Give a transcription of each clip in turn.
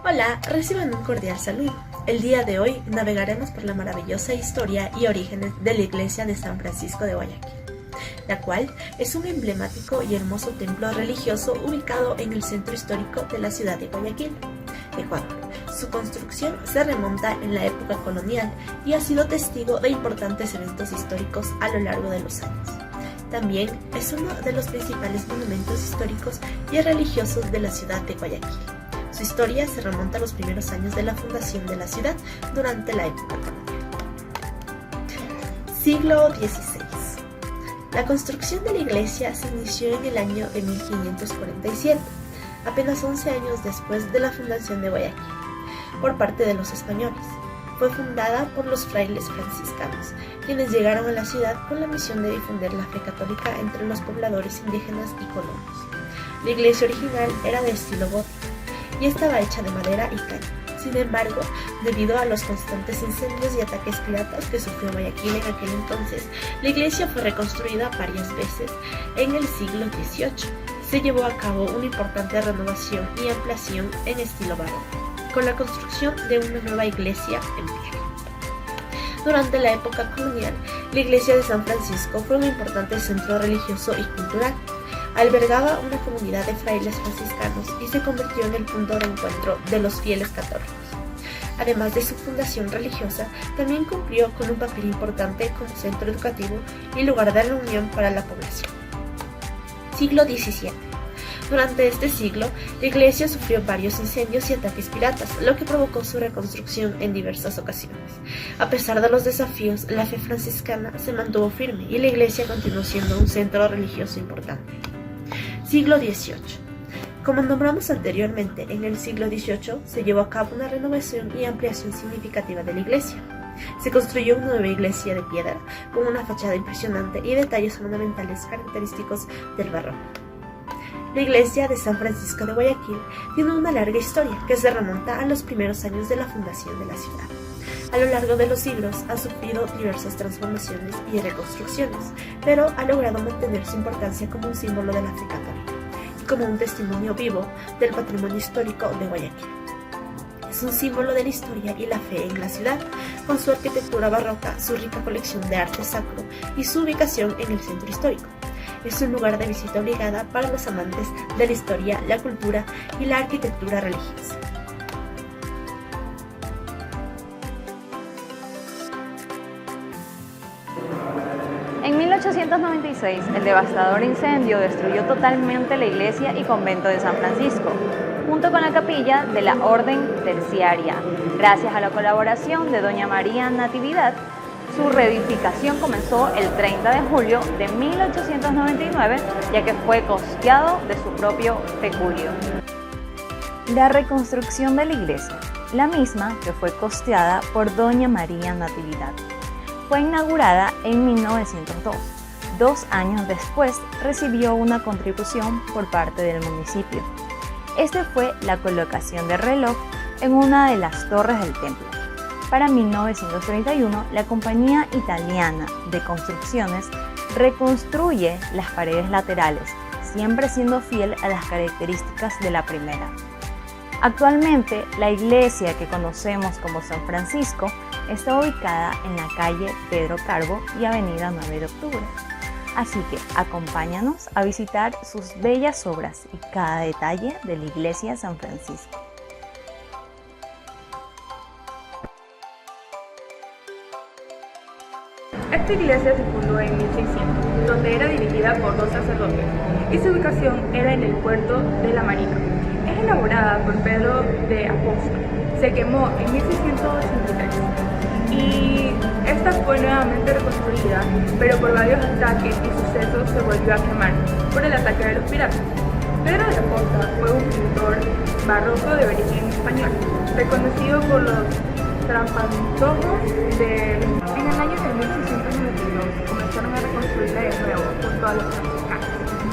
Hola, reciban un cordial saludo. El día de hoy navegaremos por la maravillosa historia y orígenes de la iglesia de San Francisco de Guayaquil, la cual es un emblemático y hermoso templo religioso ubicado en el centro histórico de la ciudad de Guayaquil, Ecuador. Su construcción se remonta en la época colonial y ha sido testigo de importantes eventos históricos a lo largo de los años. También es uno de los principales monumentos históricos y religiosos de la ciudad de Guayaquil. Su historia se remonta a los primeros años de la fundación de la ciudad durante la época colonial. Siglo XVI. La construcción de la iglesia se inició en el año de 1547, apenas 11 años después de la fundación de Guayaquil, por parte de los españoles. Fue fundada por los frailes franciscanos, quienes llegaron a la ciudad con la misión de difundir la fe católica entre los pobladores indígenas y colonos. La iglesia original era de estilo gótico y estaba hecha de madera y caña. Sin embargo, debido a los constantes incendios y ataques piratas que sufrió Guayaquil en aquel entonces, la iglesia fue reconstruida varias veces en el siglo XVIII. Se llevó a cabo una importante renovación y ampliación en estilo barroco, con la construcción de una nueva iglesia en pie. Durante la época colonial, la iglesia de San Francisco fue un importante centro religioso y cultural. Albergaba una comunidad de frailes franciscanos y se convirtió en el punto de encuentro de los fieles católicos. Además de su fundación religiosa, también cumplió con un papel importante como centro educativo y lugar de reunión para la población. Siglo XVII. Durante este siglo, la iglesia sufrió varios incendios y ataques piratas, lo que provocó su reconstrucción en diversas ocasiones. A pesar de los desafíos, la fe franciscana se mantuvo firme y la iglesia continuó siendo un centro religioso importante. Siglo XVIII. Como nombramos anteriormente, en el siglo XVIII se llevó a cabo una renovación y ampliación significativa de la iglesia. Se construyó una nueva iglesia de piedra con una fachada impresionante y detalles ornamentales característicos del barroco. La iglesia de San Francisco de Guayaquil tiene una larga historia que se remonta a los primeros años de la fundación de la ciudad. A lo largo de los siglos ha sufrido diversas transformaciones y reconstrucciones, pero ha logrado mantener su importancia como un símbolo de la fe católica y como un testimonio vivo del patrimonio histórico de Guayaquil. Es un símbolo de la historia y la fe en la ciudad, con su arquitectura barroca, su rica colección de arte sacro y su ubicación en el centro histórico. Es un lugar de visita obligada para los amantes de la historia, la cultura y la arquitectura religiosa. En 1896, el devastador incendio destruyó totalmente la iglesia y convento de San Francisco, junto con la capilla de la Orden Terciaria. Gracias a la colaboración de Doña María Natividad, su reedificación comenzó el 30 de julio de 1899, ya que fue costeado de su propio peculio. La reconstrucción de la iglesia, la misma que fue costeada por Doña María Natividad, fue inaugurada en 1902. 2 años después recibió una contribución por parte del municipio. Este fue la colocación del reloj en una de las torres del templo. Para 1931, la compañía italiana de construcciones reconstruye las paredes laterales, siempre siendo fiel a las características de la primera. Actualmente, la iglesia que conocemos como San Francisco está ubicada en la calle Pedro Carbo y avenida 9 de octubre. Así que acompáñanos a visitar sus bellas obras y cada detalle de la iglesia San Francisco. Esta iglesia se fundó en 1600, donde era dirigida por 2 sacerdotes y su ubicación era en el puerto de la Marina. Es elaborada por Pedro de Aposta. Se quemó en 1683 y esta fue nuevamente reconstruida, pero por varios ataques y sucesos se volvió a quemar por el ataque de los piratas. Pedro de Aposta fue un pintor barroco de origen español, reconocido por los trampantojos En el año de 1692 comenzaron a reconstruirla de nuevo junto a los franciscanos,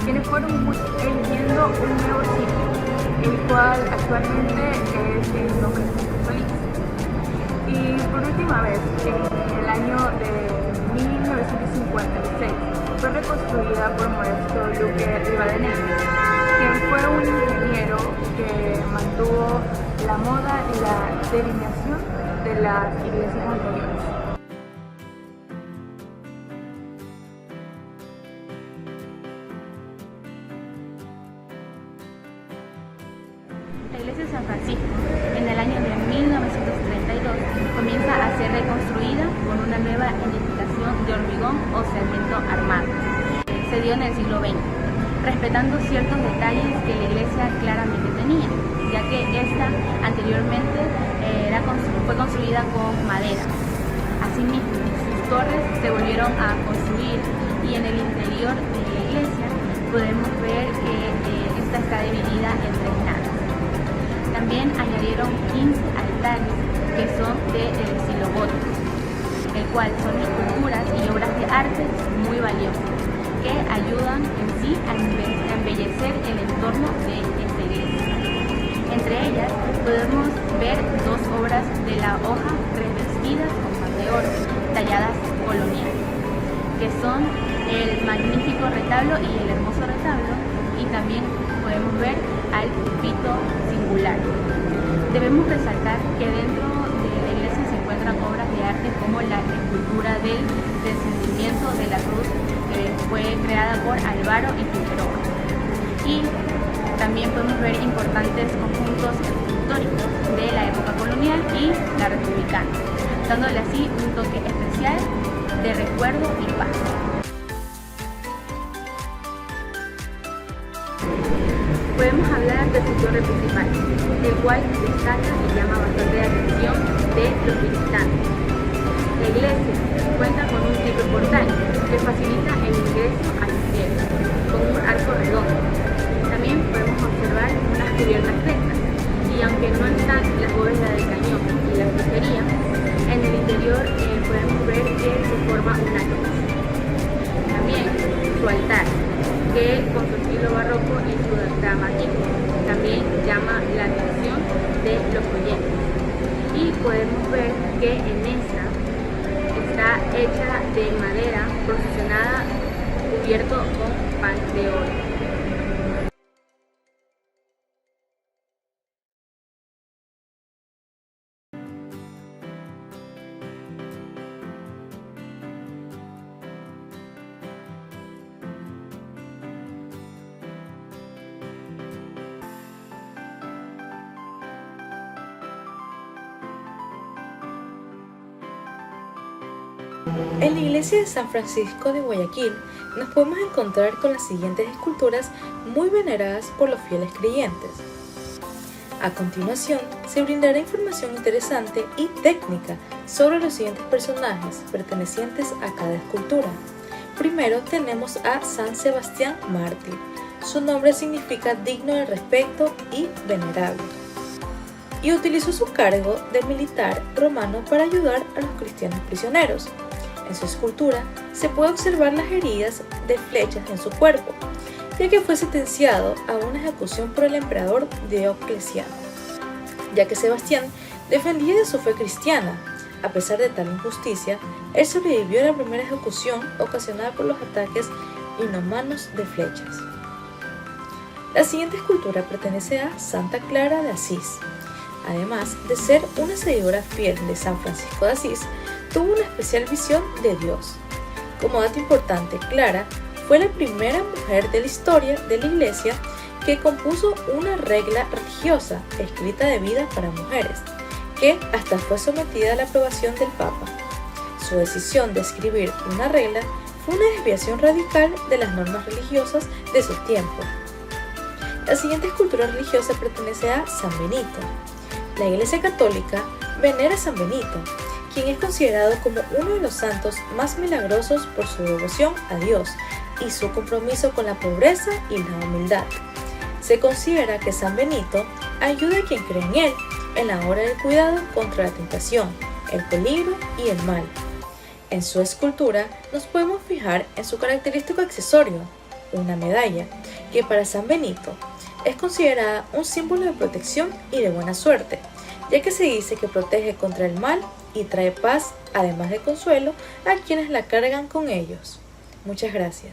quienes fueron eligiendo un nuevo sitio, el cual actualmente es el nombre de San Feliz. Y por última vez, en el año de 1956, fue reconstruida por Modesto Luque Rivadeneira, quien fue un ingeniero que mantuvo la moda y la delineación de las iglesias anteriores. La iglesia de San Francisco, en el año de 1932, comienza a ser reconstruida con una nueva edificación de hormigón o cemento armado. Se dio en el siglo XX, respetando ciertos detalles que la iglesia claramente tenía, ya que esta anteriormente fue construida con madera. Asimismo, sus torres se volvieron a construir y en el interior de la iglesia podemos ver que esta está dividida en 3 naves. También añadieron 15 altares que son del estilo gótico, el cual son esculturas y obras de arte muy valiosas que ayudan en sí a embellecer el entorno de esta iglesia. Entre ellas podemos ver 2 obras de la hoja revestidas con pan de oro, talladas colonial, que son el magnífico retablo y el hermoso retablo, y también podemos ver al púlpito singular. Debemos resaltar que dentro de la iglesia se encuentran obras de arte como la escultura del descendimiento de la cruz, que fue creada por Álvaro y Figueroa. Y también podemos ver importantes conjuntos escultóricos de la época colonial y la republicana, dándole así un toque especial de recuerdo y paz. Podemos hablar de su torre principal, el cual destaca y llama bastante la atención de los visitantes. La iglesia cuenta con un triple portal que facilita el ingreso a los fieles, con un arco redondo. También podemos observar unas cubiertas rectas, y aunque no están las bóvedas del cañón y la crucería, en el interior podemos ver que se forma una cruz. También su altar, que con su estilo barroco y su dramatismo también llama la atención de los oyentes. Y podemos ver que en esta está hecha de madera procesionada, cubierto con pan de oro. En la iglesia de San Francisco de Guayaquil nos podemos encontrar con las siguientes esculturas muy veneradas por los fieles creyentes. A continuación, se brindará información interesante y técnica sobre los siguientes personajes pertenecientes a cada escultura. Primero tenemos a San Sebastián Mártir. Su nombre significa digno de respeto y venerable. Y utilizó su cargo de militar romano para ayudar a los cristianos prisioneros. En su escultura se puede observar las heridas de flechas en su cuerpo, ya que fue sentenciado a una ejecución por el emperador Diocleciano, ya que Sebastián defendía de su fe cristiana. A pesar de tal injusticia, él sobrevivió a la primera ejecución ocasionada por los ataques inhumanos de flechas. La siguiente escultura pertenece a Santa Clara de Asís. Además de ser una seguidora fiel de San Francisco de Asís, tuvo una especial visión de Dios. Como dato importante, Clara fue la primera mujer de la historia de la Iglesia que compuso una regla religiosa escrita de vida para mujeres, que hasta fue sometida a la aprobación del Papa. Su decisión de escribir una regla fue una desviación radical de las normas religiosas de su tiempo. La siguiente escultura religiosa pertenece a San Benito. La Iglesia Católica venera a San Benito, quien es considerado como uno de los santos más milagrosos por su devoción a Dios y su compromiso con la pobreza y la humildad. Se considera que San Benito ayuda a quien cree en él en la hora del cuidado contra la tentación, el peligro y el mal. En su escultura nos podemos fijar en su característico accesorio, una medalla, que para San Benito es considerada un símbolo de protección y de buena suerte, ya que se dice que protege contra el mal y trae paz, además de consuelo, a quienes la cargan con ellos. Muchas gracias.